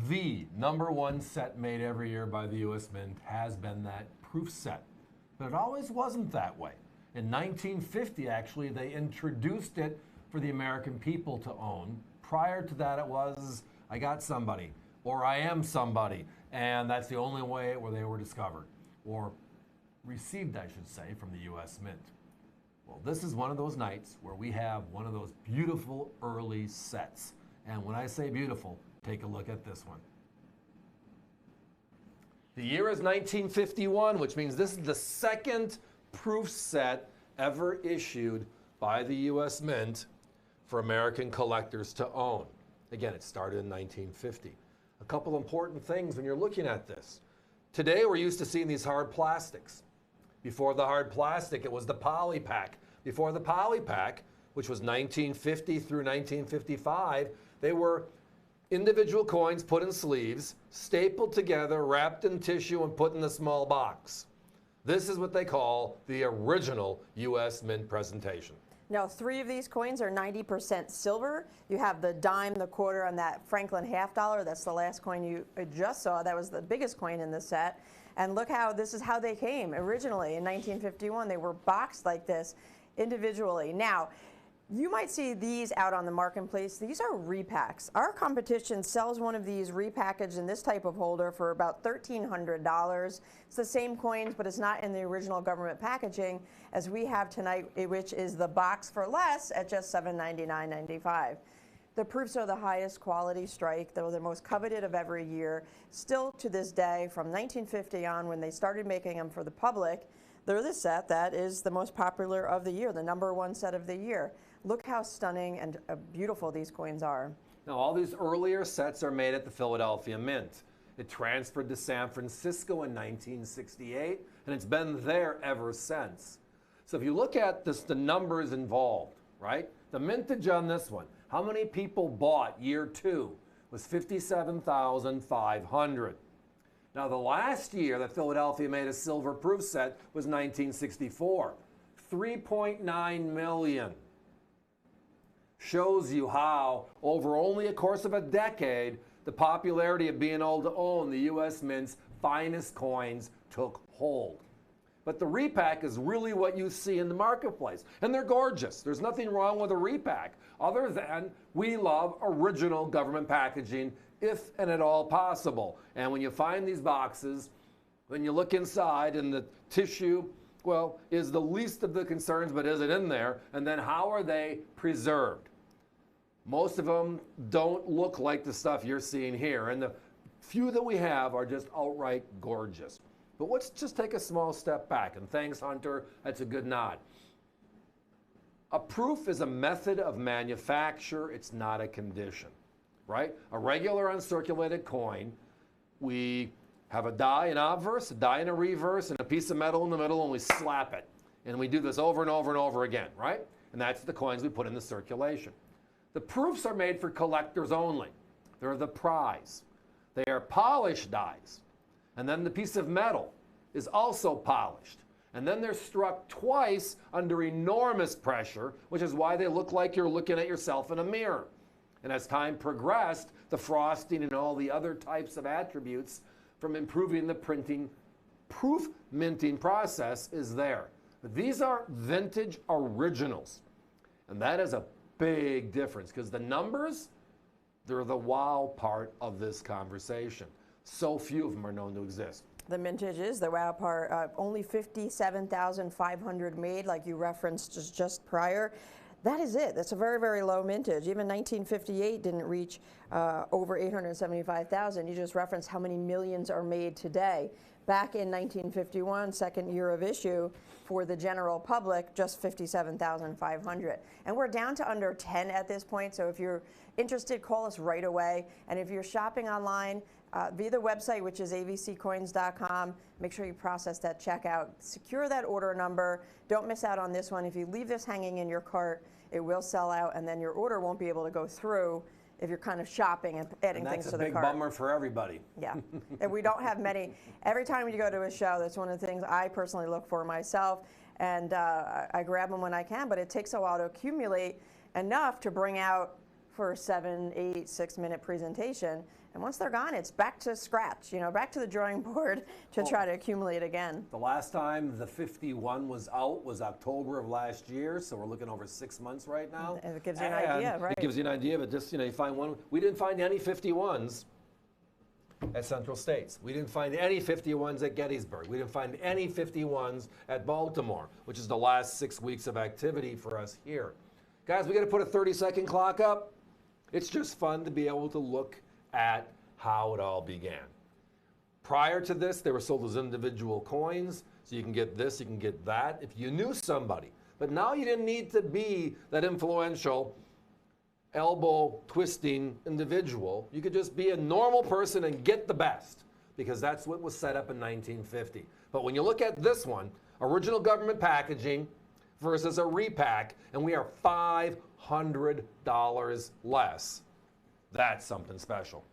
The #1 set made every year by the U.S. Mint has been that proof set. But it always wasn't that way. In 1950, actually, they introduced it for the American people to own. Prior to that, it was, I got somebody, or I am somebody, and that's the only way where they were discovered, or received, I should say, from the U.S. Mint. Well, this is one of those nights where we have one of those beautiful early sets. And when I say beautiful, take a look at this one. The year is 1951, which means this is the second proof set ever issued by the U.S. Mint for American collectors to own. Again, it started in 1950. A couple important things when you're looking at this. Today, we're used to seeing these hard plastics. Before the hard plastic, it was the poly pack. Before the poly pack, which was 1950 through 1955, they were individual coins put in sleeves, stapled together, wrapped in tissue, and put in a small box. This is what they call the original U.S. Mint presentation. Now, 3 of these coins are 90% silver. You have the dime, the quarter, and that Franklin $half. That's the last coin you just saw. That was the biggest coin in the set. And look how this is how they came originally in 1951. They were boxed like this individually. Now, you might see these out on the marketplace. These are repacks. Our competition sells one of these repackaged in this type of holder for about $1,300. It's the same coins, but it's not in the original government packaging as we have tonight, which is the box for less at just $799.95. The proofs are the highest quality strike. They're the most coveted of every year. Still to this day, from 1950 on, when they started making them for the public, they're the set that is the most popular of the year, the #1 set of the year. Look how stunning and beautiful these coins are. Now, all these earlier sets are made at the Philadelphia Mint. It transferred to San Francisco in 1968, and it's been there ever since. So if you look at this, the numbers involved, right? The mintage on this one, how many people bought year 2 was 57,500. Now, the last year that Philadelphia made a silver proof set was 1964, 3.9 million. Shows you how, over only a course of a decade, the popularity of being able to own the U.S. Mint's finest coins took hold. But the repack is really what you see in the marketplace. And they're gorgeous. There's nothing wrong with a repack, other than we love original government packaging, if and at all possible. And when you find these boxes, when you look inside and the tissue, well, is the least of the concerns, but is it in there? And then how are they preserved? Most of them don't look like the stuff you're seeing here. And the few that we have are just outright gorgeous. But let's just take a small step back. And thanks, Hunter. That's a good nod. A proof is a method of manufacture. It's not a condition, right? A regular uncirculated coin, we have a die in obverse, a die in a reverse, and a piece of metal in the middle, and we slap it. And we do this over and over and over again, right? And that's the coins we put into circulation. The proofs are made for collectors only. They're the prize. They are polished dies. And then the piece of metal is also polished. And then they're struck twice under enormous pressure, which is why they look like you're looking at yourself in a mirror. And as time progressed, the frosting and all the other types of attributes from improving the printing proof minting process is there. But these are vintage originals. And that is a big difference because the numbers, they're the wow part of this conversation. So few of them are known to exist. The mintage is the wow part. Only 57,500 made, like you referenced just prior. That is it. That's a very, very low mintage. Even 1958 didn't reach over 875,000. You just referenced how many millions are made today. Back in 1951, second year of issue, for the general public, just 57,500. And we're down to under 10 at this point, so if you're interested, call us right away. And if you're shopping online, via the website, which is avccoins.com, make sure you process that checkout. Secure that order number. Don't miss out on this one. If you leave this hanging in your cart, it will sell out, and then your order won't be able to go through if you're kind of shopping and adding things to the cart. That's a big bummer for everybody. Yeah, and we don't have many. Every time you go to a show, that's one of the things I personally look for myself, and I grab them when I can, but it takes a while to accumulate enough to bring out for a 7, 8, 6-minute presentation. And once they're gone, it's back to scratch, back to the drawing board to try to accumulate again. The last time the 51 was out was October of last year, so we're looking over 6 months right now. And it gives you an idea, right? It gives you an idea of it. Just, you find one. We didn't find any 51s at Central States. We didn't find any 51s at Gettysburg. We didn't find any 51s at Baltimore, which is the last 6 weeks of activity for us here. Guys, we got to put a 30-second clock up. It's just fun to be able to look at how it all began. Prior to this, they were sold as individual coins, so you can get this, you can get that, if you knew somebody. But now you didn't need to be that influential, elbow-twisting individual. You could just be a normal person and get the best, because that's what was set up in 1950. But when you look at this one, original government packaging versus a repack, and we are $500 less. That's something special.